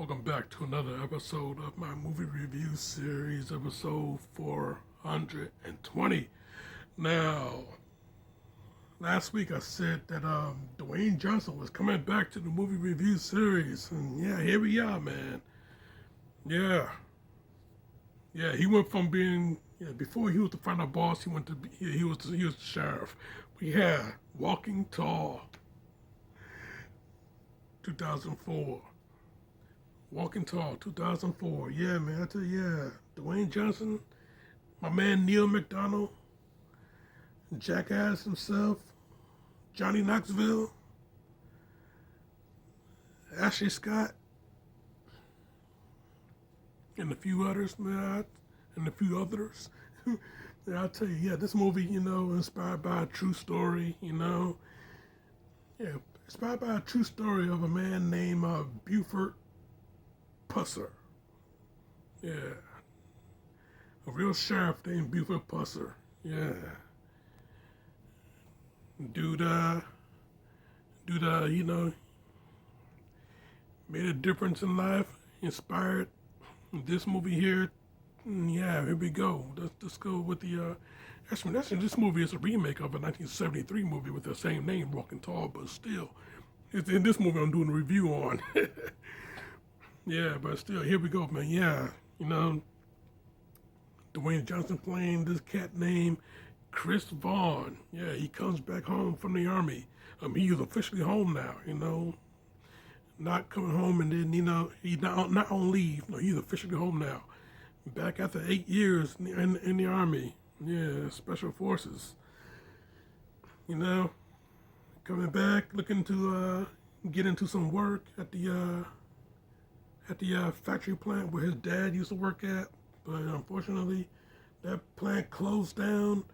Welcome back to another episode of my movie review series, episode 420. Now, last week I said that Dwayne Johnson was coming back to the movie review series, and yeah, here we are, man. Yeah, yeah, he went from being before he was the final boss, he went to be, he was the sheriff. We had Walking Tall, 2004. Walking Tall, 2004. Yeah, man, I tell you, yeah. Dwayne Johnson, my man Neil McDonald, Jackass himself, Johnny Knoxville, Ashley Scott, and a few others, man, and a few others. Yeah, I tell you, yeah, this movie, inspired by a true story, yeah, inspired by a true story of a man named Buford Pusser. Yeah, a real sheriff named Buford Pusser. Yeah, dude, made a difference in life, inspired this movie here. Yeah, here we go. Let's go with the. Actually, this movie is a remake of a 1973 movie with the same name, Walking Tall, but still, it's in this movie I'm doing a review on. Yeah, but still, here we go, man. Yeah, you know, Dwayne Johnson playing this cat named Chris Vaughn. Yeah, he comes back home from the army. He is officially home now. Not coming home and then he's not on leave. No, he's officially home now. Back after 8 years in the army. Yeah, special forces. You know, coming back, looking to get into some work at the factory plant where his dad used to work at. But unfortunately, that plant closed down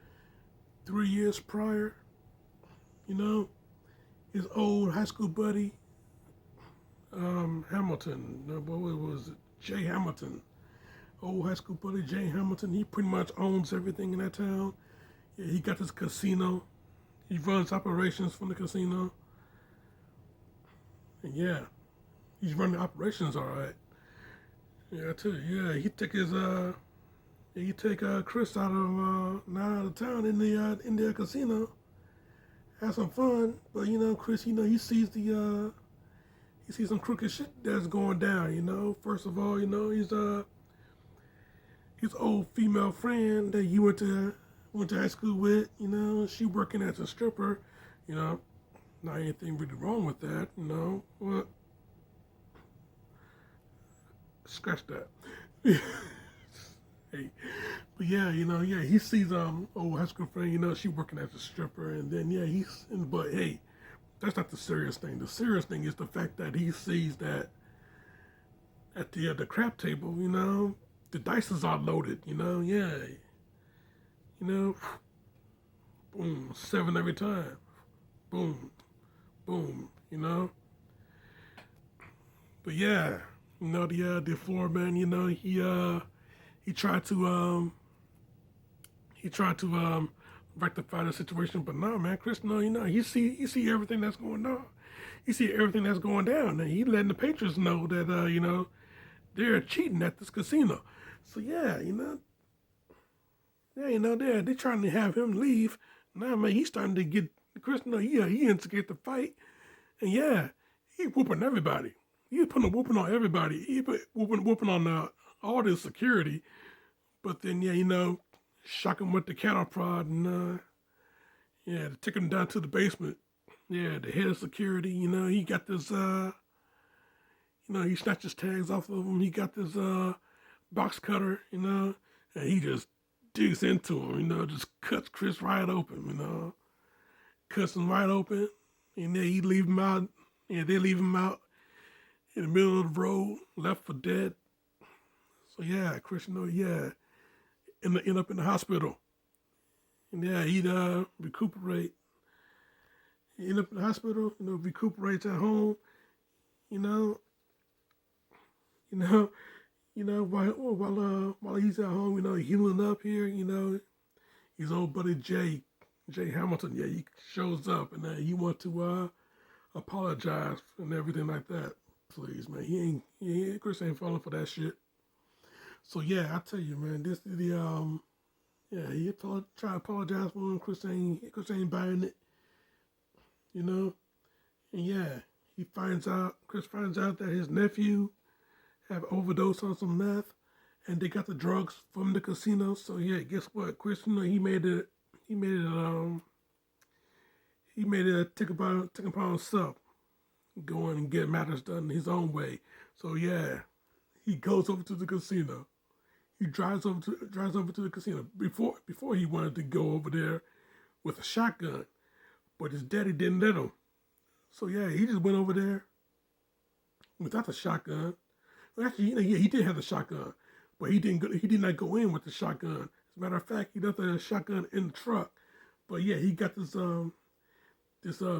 3 years prior. You know, his old high school buddy, Hamilton, what was it? Jay Hamilton. Old high school buddy Jay Hamilton, he pretty much owns everything in that town. Yeah, he got this casino. He runs operations from the casino. And yeah, he's running operations all right. Yeah, I tell you, yeah, he take Chris out of town in the casino, have some fun. But Chris, he sees some crooked shit that's going down. First of all, his old female friend that he went to high school with. She working as a stripper. You know, not anything really wrong with that. Well, scratch that. Hey, but yeah, yeah, he sees old high school friend. She working as a stripper, and then yeah, but hey, that's not the serious thing. The serious thing is the fact that he sees that at the crap table, the dice is all loaded. Yeah, you know, boom, 7 every time, boom, boom. But yeah, the floor man, he tried to rectify the situation, but no, man, Chris, no, he see everything that's going on. He see everything that's going down, and he letting the patrons know that they're cheating at this casino. So yeah, they trying to have him leave. Now, man, he's starting to get Chris. No, he instigate the fight, and yeah, he whooping everybody. He putting a whooping on everybody. He put whooping on all this security. But then yeah, shock him with the cattle prod and yeah, take him down to the basement. Yeah, the head of security. He got this. He snatched his tags off of him. He got this box cutter. And he just digs into him. Just cuts Chris right open. Cuts him right open, and then he leave him out. Yeah, they leave him out in the middle of the road, left for dead. So yeah, Chris, yeah, end up in the hospital. And yeah, he'd recuperate. He end up in the hospital, recuperates at home, you know, you know, while he's at home, healing up here, his old buddy Jay Hamilton, yeah, he shows up and he wants to apologize and everything like that. please, man. Chris ain't falling for that shit. So yeah, I tell you, man, this is the yeah, try to apologize for him. Chris ain't buying it, you know. And yeah, Chris finds out that his nephew have overdosed on some meth, and they got the drugs from the casino. So yeah, guess what, Chris? He made it take upon himself, go in and get matters done his own way. So yeah, he goes over to the casino. He drives over to the casino before he wanted to go over there with a shotgun, but his daddy didn't let him. So yeah, he just went over there without the shotgun. Well, actually, yeah, he did have the shotgun, but he did not go in with the shotgun. As a matter of fact, he left the shotgun in the truck. But yeah, he got this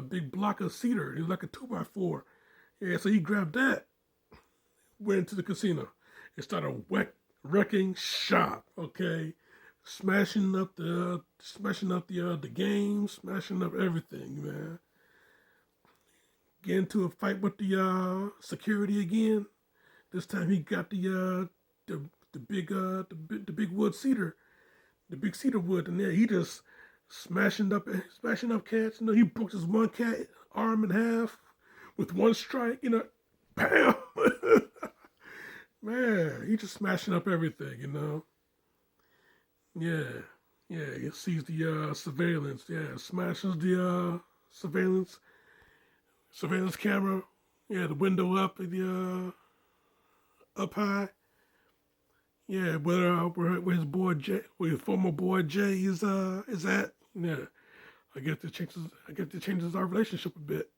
big block of cedar. It was like a 2x4. Yeah, so he grabbed that, went into the casino, and started wrecking shop. Okay, smashing up the games, smashing up everything, man. Get into a fight with the security again. This time he got the big wood cedar, the big cedar wood, and yeah, he just smashing up cats. You know, he broke this one cat arm in half with one strike. You know, bam. Man, he just smashing up everything. You know. Yeah. He sees the surveillance. Yeah, smashes the surveillance camera. Yeah, the window up, the up high. Yeah, where his boy Jay, where his former boy Jay is at. Yeah, I guess it changes our relationship a bit.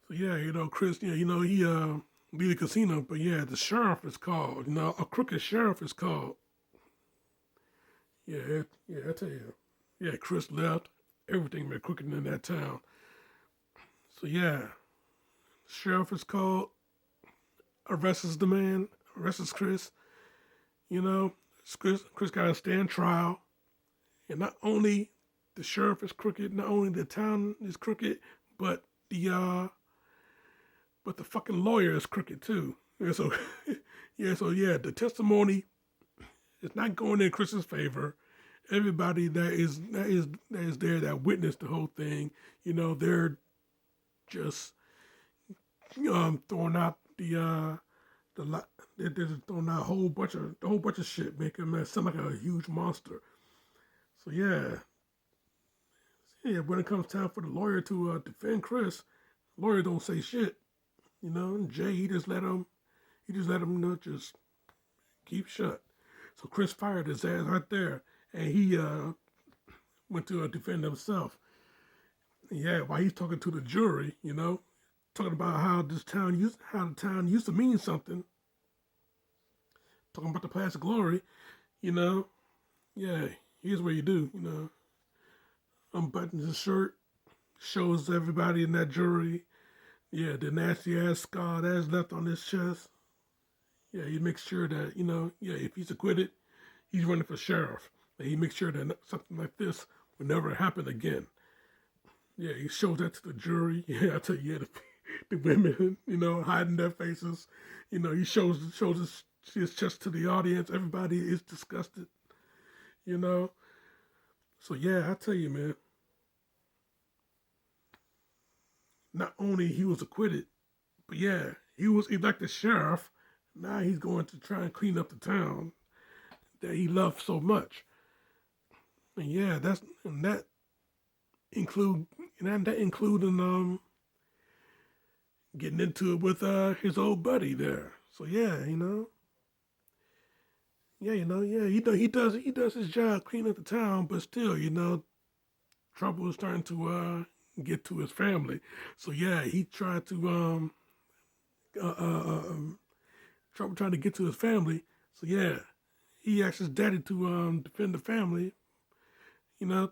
So yeah, you know, Chris. Yeah, you know he leave the casino, but yeah, the sheriff is called. You know, a crooked sheriff is called. Yeah, I tell you. Yeah, Chris left. Everything been crooked in that town. So yeah, sheriff is called. Arrests the man. Arrests Chris. You know, Chris got to stand trial. And not only the sheriff is crooked, not only the town is crooked, but the fucking lawyer is crooked too. Yeah, so yeah, the testimony is not going in Chris's favor. Everybody that is there that witnessed the whole thing, you know, they're just throwing out they're just throwing out a whole bunch of shit, making him sound like a huge monster. So yeah, when it comes time for the lawyer to defend Chris, the lawyer don't say shit. You know, and Jay he just let him just keep shut. So Chris fired his ass right there, and he went to defend himself. And yeah, while he's talking to the jury, you know, talking about how the town used to mean something. Talking about the past glory, you know. Yeah, here's what you do, you know. Unbuttons his shirt, shows everybody in that jury, yeah, the nasty ass scar that's left on his chest. Yeah, he makes sure that, you know, yeah, if he's acquitted, he's running for sheriff. And he makes sure that something like this will never happen again. Yeah, he shows that to the jury. Yeah, I tell you, yeah, the women, you know, hiding their faces. You know, he shows his chest to the audience. Everybody is disgusted, you know. So yeah, I tell you, man. Not only he was acquitted, but yeah, he was elected sheriff. Now he's going to try and clean up the town that he loved so much. And yeah, that including getting into it with his old buddy there. So yeah, you know. Yeah, you know, yeah, he does his job cleaning up the town, but still, you know, trouble is starting to get to his family. So yeah, he tried to trouble trying to get to his family. So yeah, he asked his daddy to defend the family. You know,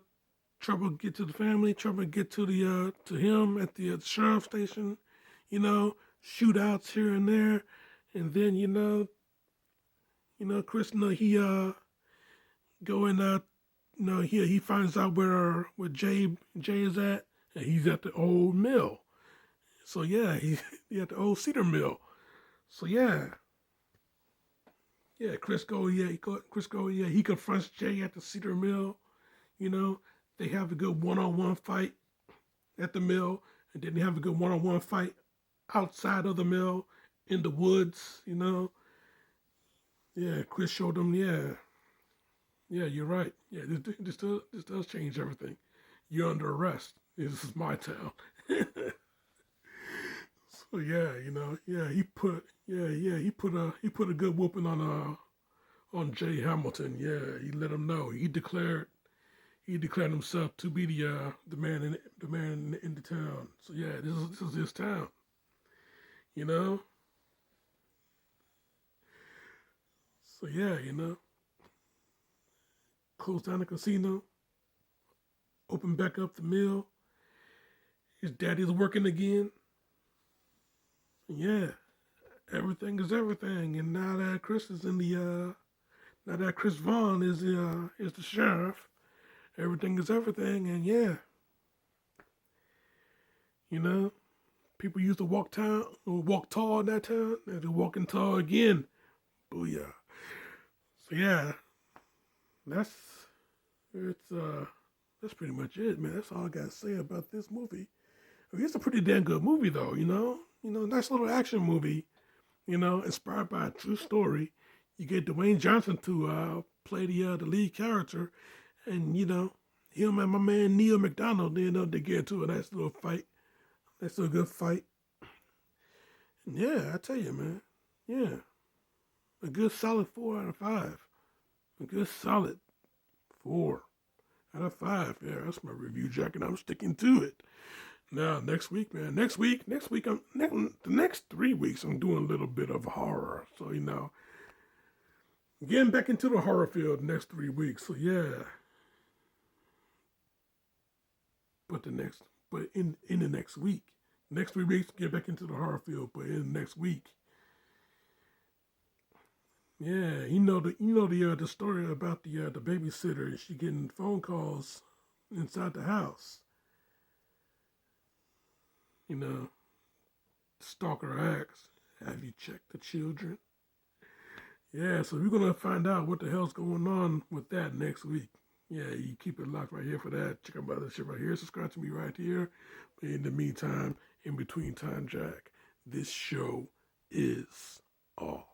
trouble get to the family, trouble get to the to him at the sheriff station. You know, shootouts here and there, and then Chris, he go and he finds out where Jay is at, and he's at the old mill. So yeah, he had the old cedar mill. So yeah, Crisco, yeah, he confronts Jay at the cedar mill. You know, they have a good one-on-one fight at the mill, and then they have a good one-on-one fight outside of the mill in the woods. Yeah, Chris showed them. Yeah, you're right. Yeah, this does change everything. You're under arrest. This is my town. So yeah, yeah, he put a good whooping on Jay Hamilton. Yeah, he let him know. He declared himself to be the man in the town. So yeah, this is his town. You know. So yeah, closed down the casino, opened back up the mill. His daddy's working again. Yeah, everything is everything. And now that now that Chris Vaughn is the sheriff, everything is everything. And yeah, you know, people used to walk tall in that town, and they're walking tall again. Booyah. So yeah, that's it's that's pretty much it, man. That's all I gotta say about this movie. I mean, it's a pretty damn good movie, though. Nice little action movie. Inspired by a true story. You get Dwayne Johnson to play the lead character, and him and my man Neil McDonald, they get into a nice little fight. That's a good fight. And yeah, I tell you, man. Yeah, a good solid 4 out of 5. A good solid 4 out of 5. Yeah, that's my review, Jack, and I'm sticking to it. Now, next week, man. The next 3 weeks, I'm doing a little bit of horror. So, getting back into the horror field the next 3 weeks. So, yeah. But in the next week, next 3 weeks, get back into the horror field. But in the next week, yeah, the story about the babysitter and she getting phone calls inside the house. You know, stalker asks, "Have you checked the children?" Yeah, so we're gonna find out what the hell's going on with that next week. Yeah, you keep it locked right here for that. Check out my other shit right here. Subscribe to me right here. But in the meantime, in between time, Jack, this show is off.